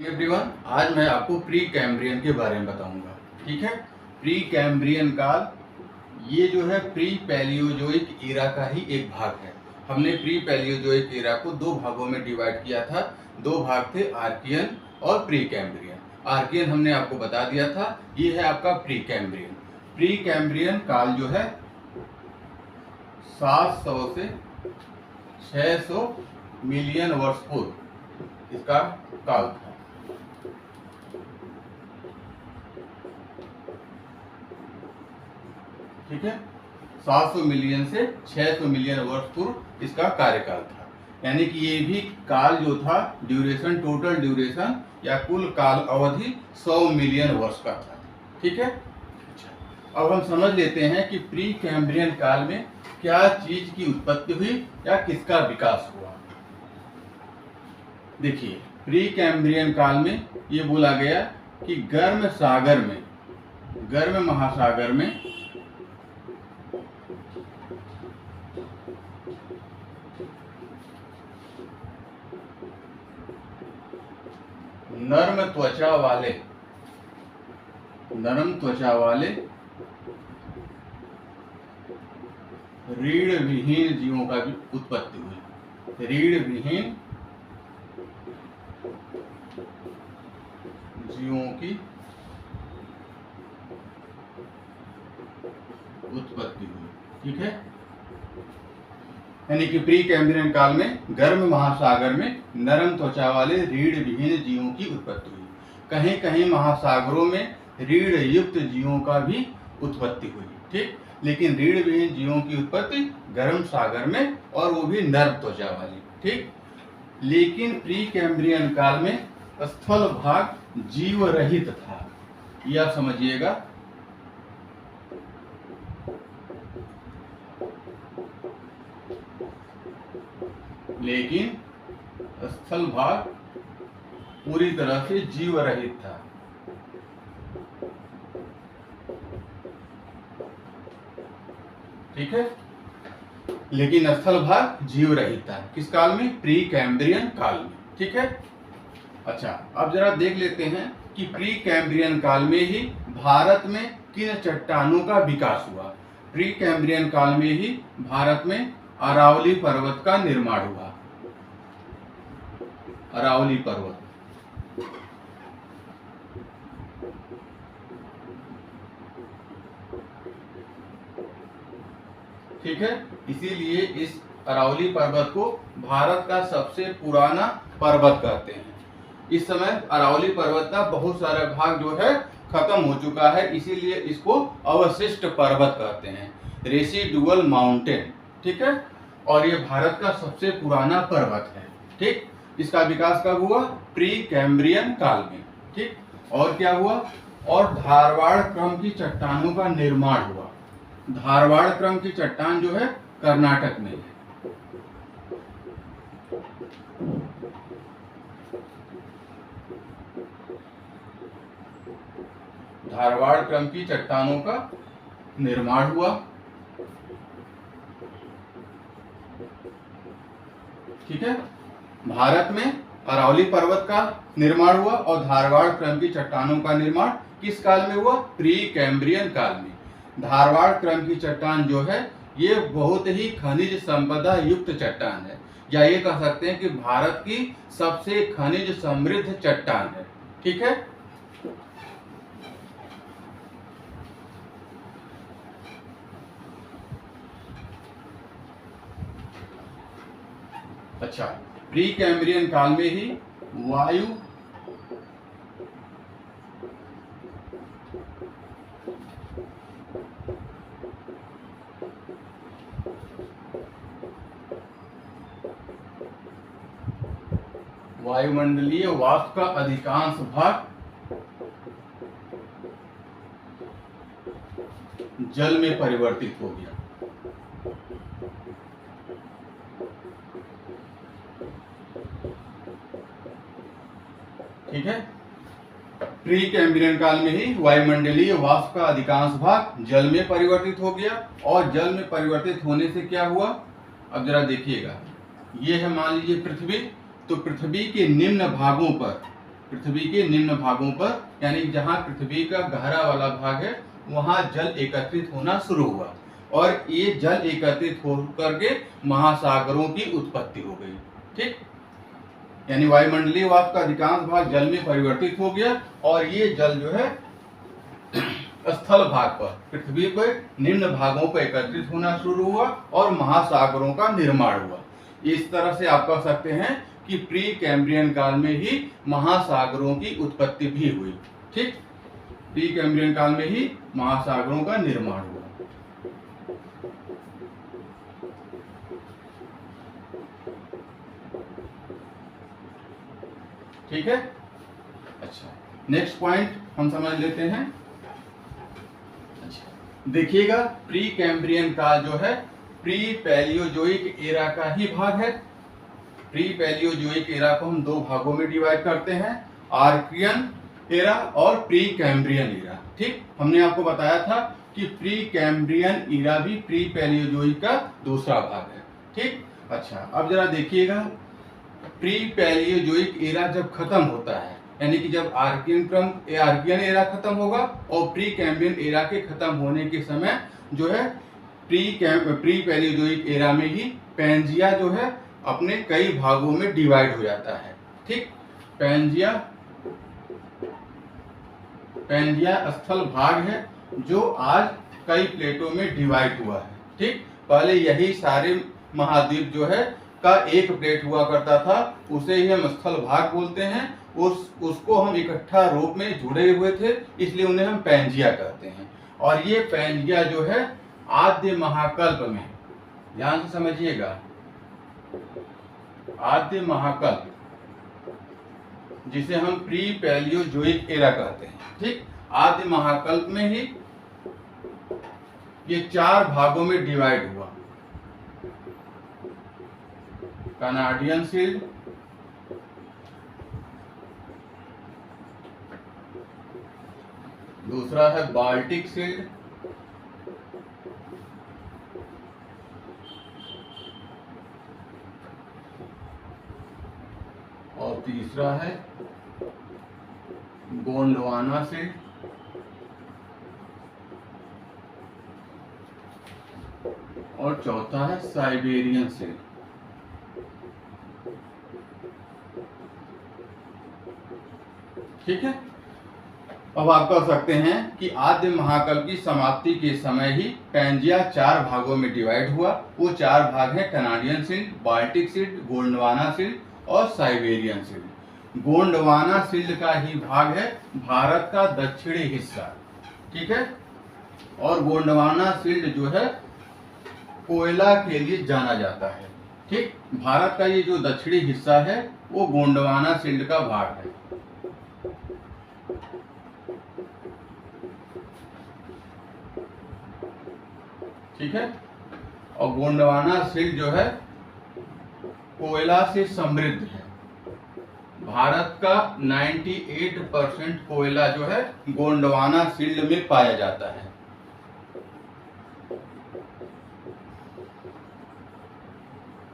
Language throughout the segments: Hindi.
एवरीवन, आज मैं आपको प्री कैम्ब्रियन के बारे में बताऊंगा। ठीक है, प्री कैम्ब्रियन काल ये जो है प्री पैलियोजोइक एरा का ही एक भाग है। हमने प्री पैलियोजोइक एरा को दो भागों में डिवाइड किया था। दो भाग थे, आर्कियन और प्री कैम्ब्रियन। आर्कियन हमने आपको बता दिया था, ये है आपका प्री कैम्ब्रियन। प्री कैम्ब्रियन काल जो है 700 से 600 मिलियन वर्ष पूर्व इसका काल था। ठीक है, 700 मिलियन से 600 मिलियन वर्ष पूर्व इसका कार्यकाल था। यानी कि ये भी काल जो था, ड्यूरेशन, टोटल ड्यूरेशन या कुल काल अवधि 100 मिलियन वर्ष का था। ठीक है, अब हम समझ लेते हैं कि प्री कैम्ब्रियन काल में क्या चीज की उत्पत्ति हुई या किसका विकास हुआ। देखिए, प्री कैम्ब्रियन काल में ये बोला गया कि गर्म सागर में, गर्म महासागर में नरम त्वचा वाले रीढ़ विहीन जीवों का भी उत्पत्ति हुई। रीढ़ विहीन जीवों की उत्पत्ति हुई। ठीक है, यानी कि प्री कैम्ब्रियन काल में गर्म महासागर में नरम त्वचा वाले रीढ़ विहीन जीवों की उत्पत्ति हुई। कहीं कहीं महासागरों में रीढ़ युक्त जीवों का भी उत्पत्ति हुई। ठीक, लेकिन रीढ़ विहीन जीवों की उत्पत्ति गर्म सागर में, और वो भी नरम त्वचा वाली। ठीक, लेकिन प्री कैम्ब्रियन काल में स्थल भाग जीव रहित था। यह समझिएगा, लेकिन स्थल भाग पूरी तरह से जीव रहित था। ठीक है, लेकिन स्थल भाग जीव रहित था। किस काल में? प्री कैम्ब्रियन काल में। ठीक है, अच्छा, अब जरा देख लेते हैं कि प्री कैम्ब्रियन काल में ही भारत में किन चट्टानों का विकास हुआ। प्री कैम्ब्रियन काल में ही भारत में अरावली पर्वत का निर्माण हुआ। अरावली पर्वत, ठीक है, इसीलिए इस अरावली पर्वत को भारत का सबसे पुराना पर्वत कहते हैं। इस समय अरावली पर्वत का बहुत सारा भाग जो है खत्म हो चुका है, इसीलिए इसको अवशिष्ट पर्वत कहते हैं, रेसिडुअल माउंटेन। ठीक है, और ये भारत का सबसे पुराना पर्वत है। ठीक, इसका विकास कब हुआ? प्री कैम्ब्रियन काल में। ठीक, और क्या हुआ? और धारवाड़ क्रम की चट्टानों का निर्माण हुआ। धारवाड़ क्रम की चट्टान जो है कर्नाटक में है। धारवाड़ क्रम की चट्टानों का निर्माण हुआ। ठीक है, भारत में अरावली पर्वत का निर्माण हुआ और धारवाड़ क्रम की चट्टानों का निर्माण किस काल में हुआ? प्री कैम्ब्रियन काल में। धारवाड़ क्रम की चट्टान जो है ये बहुत ही खनिज संपदा युक्त चट्टान है, या ये कह सकते हैं कि भारत की सबसे खनिज समृद्ध चट्टान है। ठीक है, अच्छा, प्री कैम्ब्रियन काल में ही वायु वायुमंडलीय वाष्प का अधिकांश भाग जल में परिवर्तित हो गया। ठीक है, प्री कैम्ब्रियन काल में ही वायुमंडलीय वाष्प का अधिकांश भाग जल में परिवर्तित हो गया, और जल में परिवर्तित होने से क्या हुआ? अब जरा देखिएगा, ये है मान लीजिए पृथ्वी, तो पृथ्वी के निम्न भागों पर पृथ्वी के निम्न भागों पर, यानी जहाँ पृथ्वी का गहरा वाला भाग है वहाँ जल एकत्रित होना शुरू हुआ और ये जल एकत्रित हो करके महासागरों की उत्पत्ति हो गई। ठीक, यानी वायुमंडलीय वाष्प का अधिकांश भाग जल में परिवर्तित हो गया और ये जल जो है स्थल भाग पर, पृथ्वी पर निम्न भागों पर एकत्रित होना शुरू हुआ और महासागरों का निर्माण हुआ। इस तरह से आप कह सकते हैं कि प्री कैम्ब्रियन काल में ही महासागरों की उत्पत्ति भी हुई। ठीक, प्री कैम्ब्रियन काल में ही महासागरों का निर्माण हुआ। ठीक है, अच्छा नेक्स्ट पॉइंट हम समझ लेते हैं। अच्छा देखिएगा, प्री कैम्ब्रियन काल जो है प्री पैलियोजोइक एरा का ही भाग है। प्री पैलियोजोइक एरा को हम दो भागों में डिवाइड करते हैं, आर्कियन एरा और प्री कैम्ब्रियन एरा। ठीक, हमने आपको बताया था कि प्री कैम्ब्रियन एरा भी प्री पैलियोजोइक का दूसरा भाग है। ठीक, अच्छा अब जरा देखिएगा, प्री पैलियोजोइक एरा जब खत्म होता है, यानी कि जब आर्कियन एरा खत्म होगा और प्री कैम्ब्रियन एरा के खत्म होने के समय जो है प्री पैलियोजोइक एरा में ही पैंजिया जो है अपने कई भागों में डिवाइड हो जाता है। ठीक, पैंजिया स्थल भाग है जो आज कई प्लेटों में डिवाइड हुआ है। ठीक, पहले यही सारे महाद्वीप जो है का एक प्लेट हुआ करता था, उसे ही हम स्थल भाग बोलते हैं। उसको हम इकट्ठा रूप में जुड़े हुए थे, इसलिए उन्हें हम पैंजिया कहते हैं। और ये पैंजिया जो है आद्य महाकल्प में, ध्यान से समझिएगा, आद्य महाकल्प जिसे हम प्री पैलियोजोइक एरा कहते हैं। ठीक, आद्य महाकल्प में ही ये चार भागों में डिवाइड हुआ, कनाडियन शील्ड, दूसरा है बाल्टिक शील्ड, और तीसरा है गोंडवाना शील्ड, और चौथा है साइबेरियन शील्ड। ठीक है, अब आप कह सकते हैं कि आद्य महाकल्प की समाप्ति के समय ही पैंजिया चार भागों में डिवाइड हुआ। वो चार भाग हैं Canadian shield, Baltic shield, Gondwana shield और साइबेरियन शील्ड। गोंडवाना शील्ड का ही भाग है भारत का दक्षिणी हिस्सा। ठीक है, और गोंडवाना शील्ड जो है कोयला के लिए जाना जाता है। ठीक, भारत का ये जो दक्षिणी हिस्सा है वो गोंडवाना शील्ड का भाग है। ठीक है, और गोंडवाना शील्ड जो है कोयला से समृद्ध है। भारत का 98% कोयला जो है गोंडवाना शील्ड में पाया जाता है।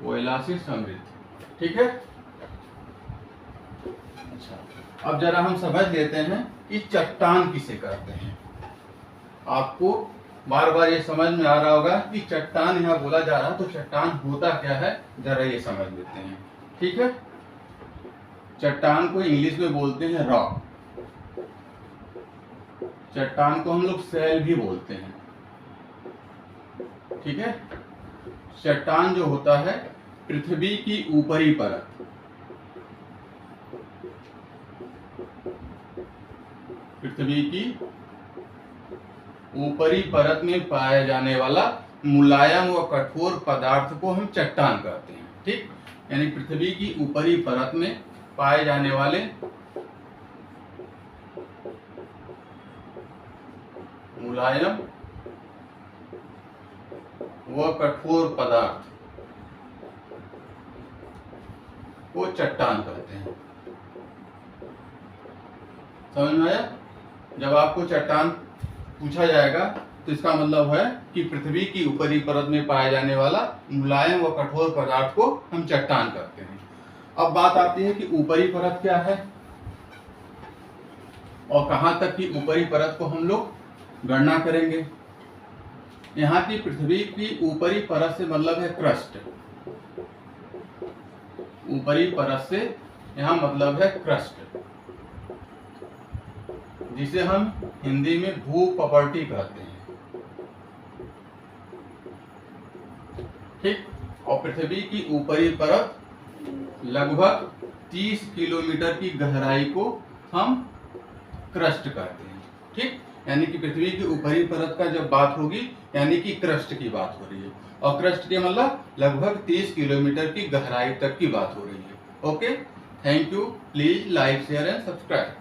कोयला से समृद्ध। ठीक है, अच्छा अब जरा हम समझ लेते हैं कि चट्टान किसे कहते हैं। आपको बार बार ये समझ में आ रहा होगा कि चट्टान यहाँ बोला जा रहा है, तो चट्टान होता क्या है, जरा ये समझ लेते हैं। ठीक है, चट्टान को इंग्लिश में बोलते हैं रॉक। चट्टान को हम लोग शैल भी बोलते हैं। ठीक है, चट्टान जो होता है पृथ्वी की ऊपरी परत, पृथ्वी की ऊपरी परत में पाया जाने वाला मुलायम व कठोर पदार्थ को हम चट्टान कहते हैं। ठीक, यानी पृथ्वी की ऊपरी परत में पाए जाने वाले मुलायम व कठोर पदार्थ को चट्टान कहते हैं। समझ में आया? जब आपको चट्टान पूछा जाएगा तो इसका मतलब है कि पृथ्वी की ऊपरी परत में पाया जाने वाला मुलायम व कठोर पदार्थ को हम चट्टान कहते हैं। अब बात आती है कि ऊपरी परत क्या है। और कहाँ तक की ऊपरी परत को हम लोग गणना करेंगे। यहाँ की पृथ्वी की ऊपरी परत से मतलब है क्रस्ट, ऊपरी परत से यहाँ मतलब है क्रस्ट, जिसे हम हिंदी में भूपटल कहते हैं। ठीक, और पृथ्वी की ऊपरी परत लगभग 30 किलोमीटर की गहराई को हम क्रस्ट कहते हैं। ठीक, यानी कि पृथ्वी की ऊपरी परत का जब बात होगी यानी कि क्रस्ट की बात हो रही है, और क्रस्ट के मतलब लगभग 30 किलोमीटर की गहराई तक की बात हो रही है। Okay, thank you, please like share and subscribe.